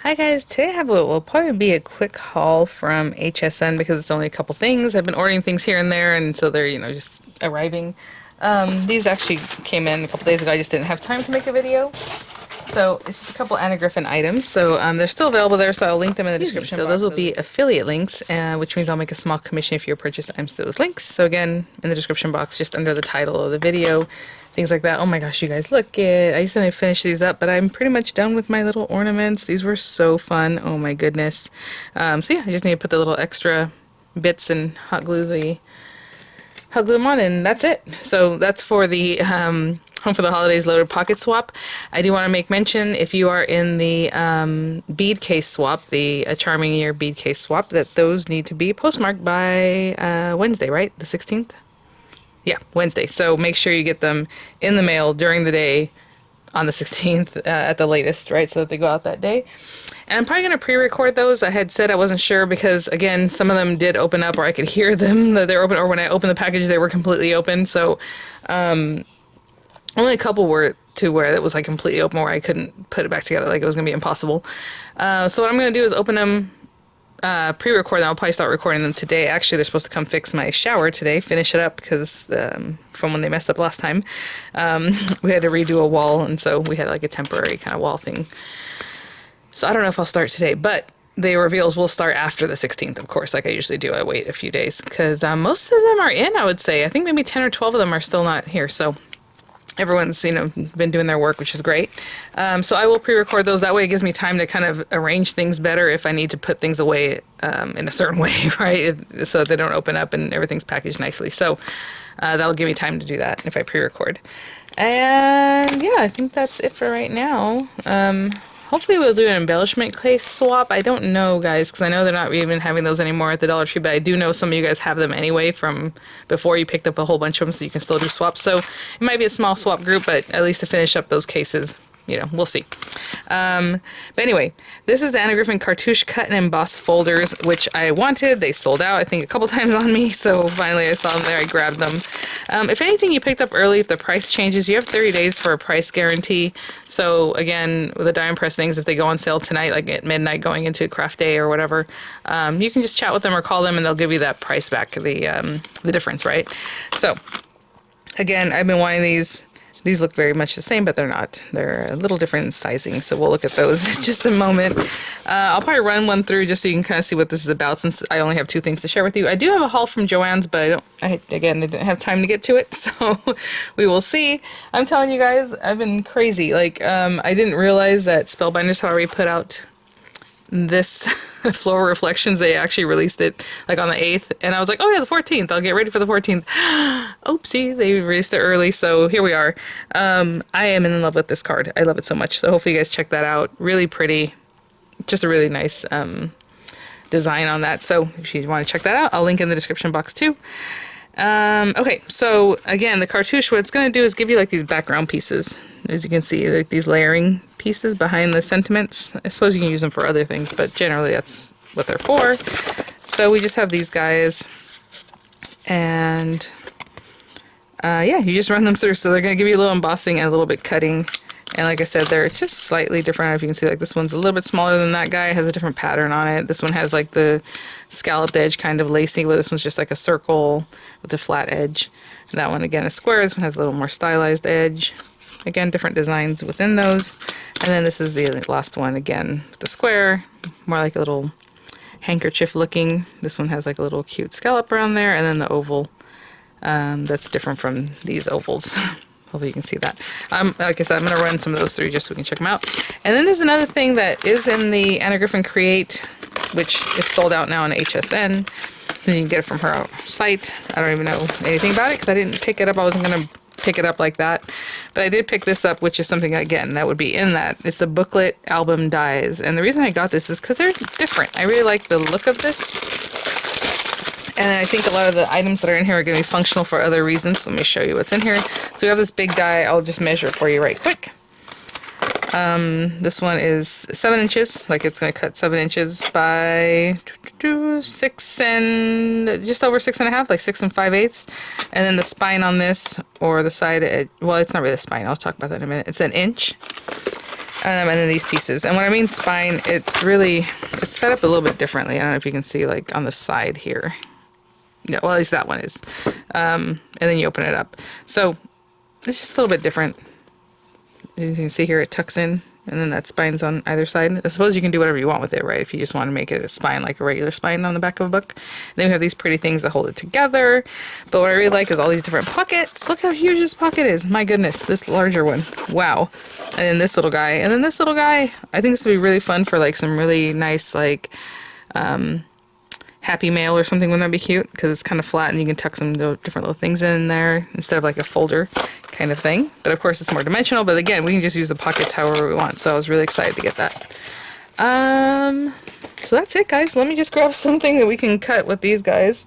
Hi guys, today I have what will probably be a quick haul from HSN because it's only a couple things. I've been ordering things here and there, and so they're, just arriving. These actually came in a couple days ago. I just didn't have time to make a video. So it's just a couple Anna Griffin items. So they're still available there, so I'll link them in the description. So those will be affiliate links, which means I'll make a small commission if you purchase items to those links. So again, in the description box, just under the title of the video, things like that. Oh my gosh, you guys, look it. I just need to finish these up, but I'm pretty much done with my little ornaments. These were so fun. Oh my goodness. So yeah, I just need to put the little extra bits and hot glue them on, and that's it. So that's for the Home for the Holidays loaded pocket swap. I do want to make mention, if you are in the bead case swap, the Charming Year bead case swap, that those need to be postmarked by Wednesday, right? The 16th? Yeah, Wednesday. So make sure you get them in the mail during the day on the 16th at the latest, right? So that they go out that day. And I'm probably going to pre-record those. I had said I wasn't sure because, again, some of them did open up, or I could hear them that they're open, or when I opened the package, they were completely open. So only a couple were to where it was like completely open, where I couldn't put it back together, like it was going to be impossible. So what I'm going to do is open them, pre-record them. I'll probably start recording them today. Actually, they're supposed to come fix my shower today, finish it up, because from when they messed up last time, we had to redo a wall, and so we had like a temporary kind of wall thing. So I don't know if I'll start today, but the reveals will start after the 16th, of course, like I usually do. I wait a few days, because most of them are in, I would say. I think maybe 10 or 12 of them are still not here, so everyone's, been doing their work, which is great. So I will pre-record those. That way it gives me time to kind of arrange things better if I need to put things away in a certain way, right? So they don't open up and everything's packaged nicely. So that'll give me time to do that if I pre-record. And yeah, I think that's it for right now. Hopefully we'll do an embellishment case swap. I don't know, guys, because I know they're not even having those anymore at the Dollar Tree, but I do know some of you guys have them anyway from before you picked up a whole bunch of them, so you can still do swaps. So it might be a small swap group, but at least to finish up those cases, we'll see. But anyway, this is the Anna Griffin Cartouche Cut and Emboss Folders, which I wanted. They sold out, I think, a couple times on me, so finally I saw them there. I grabbed them. If anything you picked up early, if the price changes, you have 30 days for a price guarantee. So again, with the Diamond Press things, if they go on sale tonight, like at midnight going into craft day or whatever, you can just chat with them or call them and they'll give you that price back, the difference, right? So again, I've been wanting these. These look very much the same, but they're not. They're a little different in sizing, so we'll look at those in just a moment. I'll probably run one through just so you can kind of see what this is about, since I only have two things to share with you. I do have a haul from Joann's, but I didn't have time to get to it, so we will see. I'm telling you guys, I've been crazy. Like, I didn't realize that Spellbinders had already put out this Floral Reflections. They actually released it like on the 8th, and I was like, oh yeah, the 14th, I'll get ready for the 14th. Oopsie, they released it early, so here we are. I am in love with this card. I love it so much, so hopefully you guys check that out. Really pretty, just a really nice design on that, so if you want to check that out, I'll link in the description box too. Okay, so again, the cartouche, what it's going to do is give you like these background pieces. As you can see, like these layering pieces behind the sentiments. I suppose you can use them for other things, but generally that's what they're for. So we just have these guys, and yeah, you just run them through. So they're going to give you a little embossing and a little bit cutting. And like I said, they're just slightly different. If you can see, like this one's a little bit smaller than that guy. It has a different pattern on it. This one has like the scalloped edge kind of lacing, but this one's just like a circle with a flat edge. And that one again is square. This one has a little more stylized edge. Again, different designs within those. And then this is the last one, again, with the square, more like a little handkerchief looking. This one has like a little cute scallop around there, and then the oval. That's different from these ovals. Hopefully you can see that. Like I said, I'm going to run some of those through just so we can check them out. And then there's another thing that is in the Anna Griffin Create, which is sold out now on HSN. You can get it from her site. I don't even know anything about it because I didn't pick it up. I wasn't going to pick it up like that, but I did pick this up, which is something, again, that would be in that. It's the Booklet Album Dies, and the reason I got this is because they're different. I really like the look of this, and I think a lot of the items that are in here are going to be functional for other reasons. Let me show you what's in here. So we have this big die. I'll just measure it for you right quick. This one is 7 inches, like it's going to cut 7 inches by 6 and just over 6.5, like 6 5/8. And then the spine on this, or the side edge, well, it's not really the spine, I'll talk about that in a minute. It's an inch. And then these pieces. And when I mean spine, it's set up a little bit differently. I don't know if you can see like on the side here. No, well, at least that one is. And then you open it up. So it's just a little bit different. As you can see here, it tucks in, and then that spine's on either side. I suppose you can do whatever you want with it, right? If you just want to make it a spine like a regular spine on the back of a book. And then we have these pretty things that hold it together. But what I really like is all these different pockets. Look how huge this pocket is. My goodness, this larger one. Wow. And then this little guy. And then this little guy. I think this would be really fun for like some really nice like Happy Mail or something. Wouldn't that be cute? Because it's kind of flat and you can tuck some different little things in there instead of like a folder kind of thing. But of course it's more dimensional, but again, we can just use the pockets however we want. So I was really excited to get that. So that's it, guys. Let me just grab something that we can cut with these guys.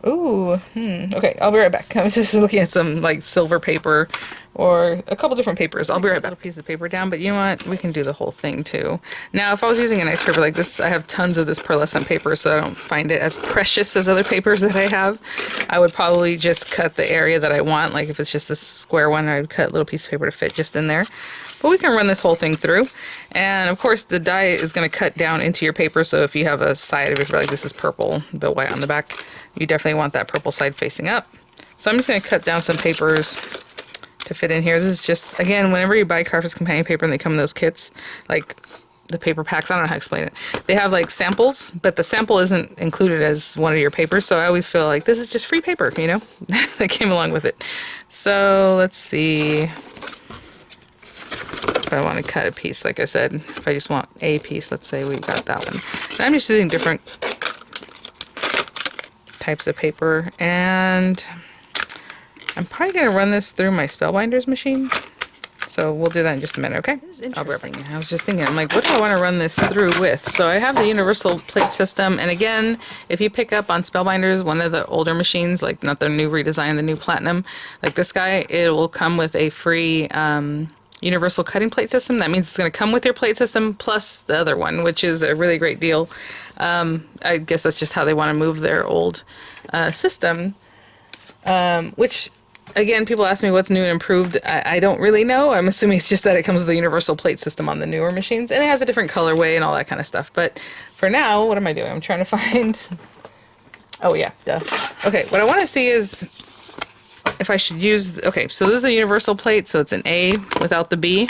Ooh, okay, I'll be right back. I was just looking at some like silver paper or a couple different papers. I'll be right back. A piece of paper down, but you know what? We can do the whole thing too. Now, if I was using a nice paper like this, I have tons of this pearlescent paper, so I don't find it as precious as other papers that I have. I would probably just cut the area that I want. Like if it's just a square one, I would cut a little piece of paper to fit just in there. But we can run this whole thing through. And of course, the die is going to cut down into your paper. So if you have a side of it, like this is purple, the white on the back, you definitely want that purple side facing up. So I'm just going to cut down some papers to fit in here. This is just, again, whenever you buy Cartouche companion paper and they come in those kits, like the paper packs, I don't know how to explain it. They have like samples, but the sample isn't included as one of your papers. So I always feel like this is just free paper, you know, that came along with it. So let's see. If I want to cut a piece, like I said, if I just want a piece, let's say we got that one. And I'm just using different types of paper, and I'm probably going to run this through my Spellbinders machine. So we'll do that in just a minute, okay? This is interesting. I was just thinking, I'm like, what do I want to run this through with? So I have the universal plate system, and again, if you pick up on Spellbinders, one of the older machines, like not the new redesign, the new Platinum, like this guy, it will come with a free universal cutting plate system. That means it's going to come with your plate system plus the other one, which is a really great deal. I guess that's just how they want to move their old system, which again, people ask me what's new and improved. I don't really know. I'm assuming it's just that it comes with a universal plate system on the newer machines, and it has a different colorway and all that kind of stuff. But for now, what am I doing? I'm trying to find, oh yeah, duh. Okay, what I want to see is if I should use, okay, so this is a universal plate, so it's an A without the B.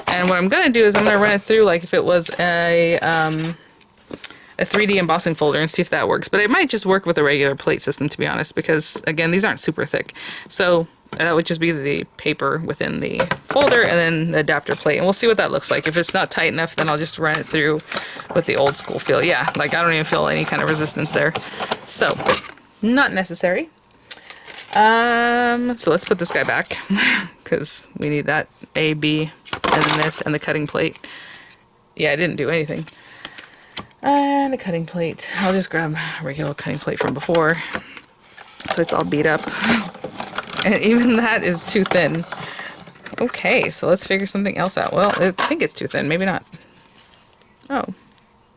And what I'm going to do is I'm going to run it through like if it was a 3D embossing folder and see if that works. But it might just work with a regular plate system, to be honest, because, again, these aren't super thick. So that would just be the paper within the folder and then the adapter plate. And we'll see what that looks like. If it's not tight enough, then I'll just run it through with the old school feel. Yeah, like I don't even feel any kind of resistance there. So, not necessary. So let's put this guy back because we need that A, B, and then this, and the cutting plate. Yeah, I didn't do anything. And a cutting plate. I'll just grab a regular cutting plate from before. So it's all beat up. And even that is too thin. Okay, so let's figure something else out. Well, I think it's too thin. Maybe not. Oh.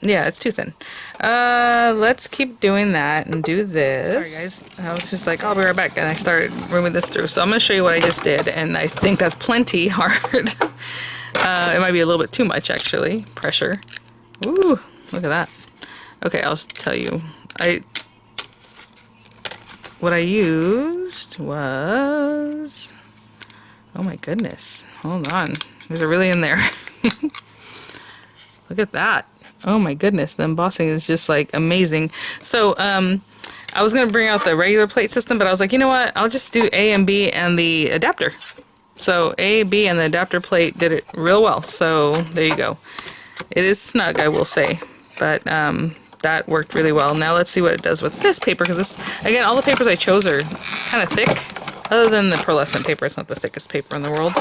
Yeah, it's too thin. Let's keep doing that and do this. Sorry guys, I was just like, I'll be right back, and I started running this through. So I'm going to show you what I just did, and I think that's plenty hard. It might be a little bit too much, actually. Pressure. Ooh, look at that. Okay, I'll tell you. What I used was... Oh my goodness. Hold on. These are really in there. Look at that. Oh my goodness, the embossing is just like amazing. So I was gonna bring out the regular plate system, but I was like, you know what, I'll just do A and B and the adapter. So A, B, and the adapter plate did it real well. So there you go. It is snug, I will say, but that worked really well. Now let's see what it does with this paper, because this, again, all the papers I chose are kind of thick. Other than the pearlescent paper, it's not the thickest paper in the world.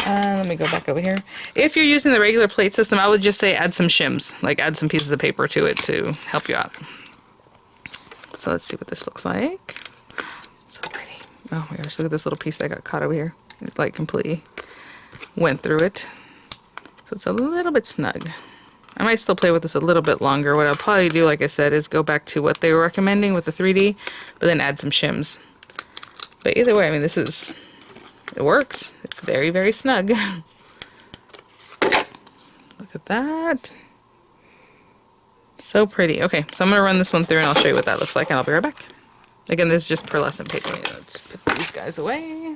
Let me go back over here. If you're using the regular plate system, I would just say add some shims, like add some pieces of paper to it to help you out. So let's see what this looks like. So pretty. Oh my gosh, look at this little piece that got caught over here. It like completely went through it. So it's a little bit snug. I might still play with this a little bit longer. What I'll probably do, like I said, is go back to what they were recommending with the 3D, but then add some shims. But either way, I mean, this is... It works. It's very, very snug. Look at that. So pretty. Okay, so I'm going to run this one through and I'll show you what that looks like, and I'll be right back. Again, this is just pearlescent paper. Let's put these guys away.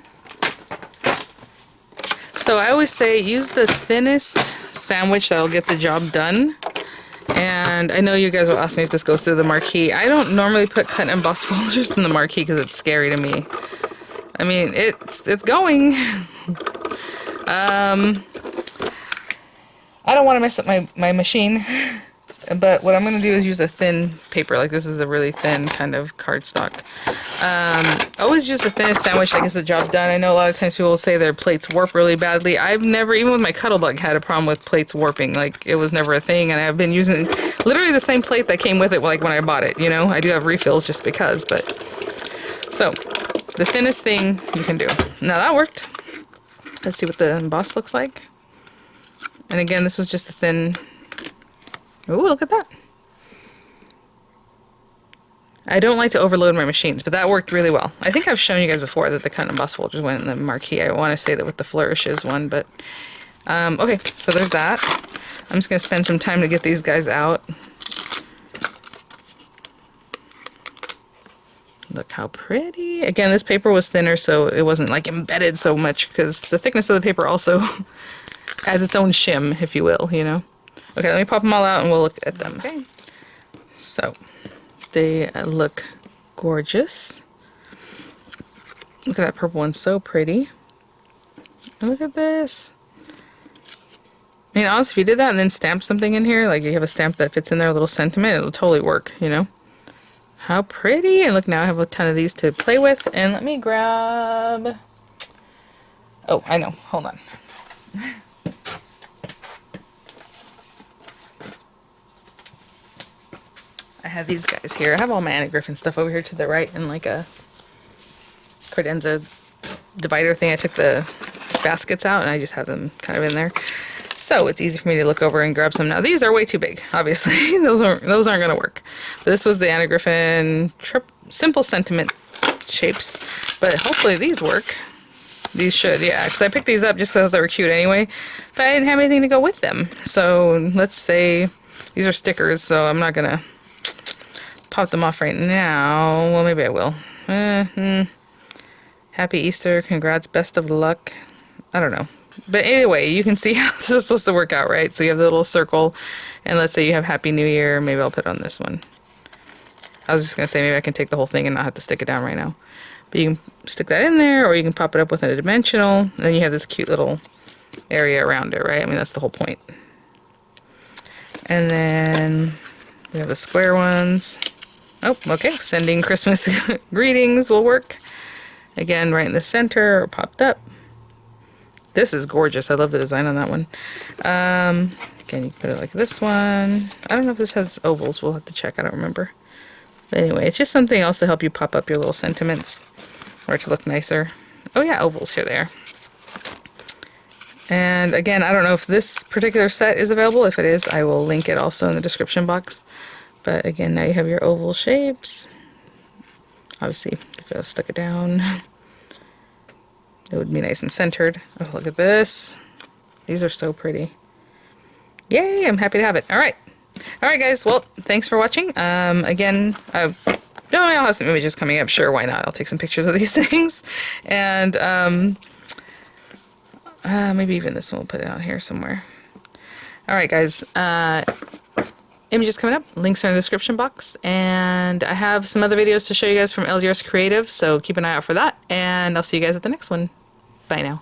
So I always say use the thinnest sandwich that'll get the job done. And I know you guys will ask me if this goes through the marquee. I don't normally put cut and emboss folders in the marquee because it's scary to me. I mean, it's going. I don't want to mess up my machine. But what I'm going to do is use a thin paper. Like this is a really thin kind of cardstock. Always use the thinnest sandwich that gets the job done. I know a lot of times people will say their plates warp really badly. I've never, even with my Cuttlebug, had a problem with plates warping. Like it was never a thing, and I've been using literally the same plate that came with it like when I bought it, you know? I do have refills just because, but... So, the thinnest thing you can do. Now that worked. Let's see what the emboss looks like. And again, this was just a thin... Ooh, look at that. I don't like to overload my machines, but that worked really well. I think I've shown you guys before that the cut and emboss folders went in the marquee. I want to say that with the flourishes one, but... okay, so there's that. I'm just going to spend some time to get these guys out. Look how pretty. Again, this paper was thinner, so it wasn't like embedded so much, because the thickness of the paper also adds its own shim, if you will, you know? Okay, let me pop them all out and we'll look at them. Okay. So, they look gorgeous. Look at that purple one, so pretty. And look at this. I mean, honestly, if you did that and then stamp something in here, like you have a stamp that fits in there, a little sentiment, it'll totally work, you know? How pretty. And look, now I have a ton of these to play with. And let me grab... Oh, I know. Hold on. I have these guys here. I have all my Anna Griffin stuff over here to the right in like a credenza divider thing. I took the baskets out and I just have them kind of in there. So it's easy for me to look over and grab some. Now these are way too big, obviously. those aren't going to work. But this was the Anna Griffin simple sentiment shapes. But hopefully these work. These should, yeah. Because I picked these up just because they were cute anyway. But I didn't have anything to go with them. So let's say these are stickers, so I'm not going to pop them off right now. Well, maybe I will. Happy Easter. Congrats. Best of luck. I don't know. But anyway, you can see how this is supposed to work out, right? So you have the little circle, and let's say you have Happy New Year. Maybe I'll put it on this one. I was just going to say maybe I can take the whole thing and not have to stick it down right now. But you can stick that in there, or you can pop it up with a dimensional, and then you have this cute little area around it, right? I mean, that's the whole point. And then we have the square ones. Oh, okay. Sending Christmas greetings will work. Again, right in the center, or popped up. This is gorgeous. I love the design on that one. Again, you can put it like this one. I don't know if this has ovals. We'll have to check. I don't remember. But anyway, it's just something else to help you pop up your little sentiments or to look nicer. Oh yeah, ovals. Here they are. And again, I don't know if this particular set is available. If it is, I will link it also in the description box. But again, now you have your oval shapes. Obviously, if I stick it down, it would be nice and centered. Oh, look at this. These are so pretty. Yay, I'm happy to have it. All right. All right, guys. Well, thanks for watching. Again, I'll have some images coming up. Sure, why not? I'll take some pictures of these things. And maybe even this one, we'll put it on here somewhere. All right, guys. Images coming up. Links are in the description box. And I have some other videos to show you guys from LGS Creative, so keep an eye out for that. And I'll see you guys at the next one. Bye now.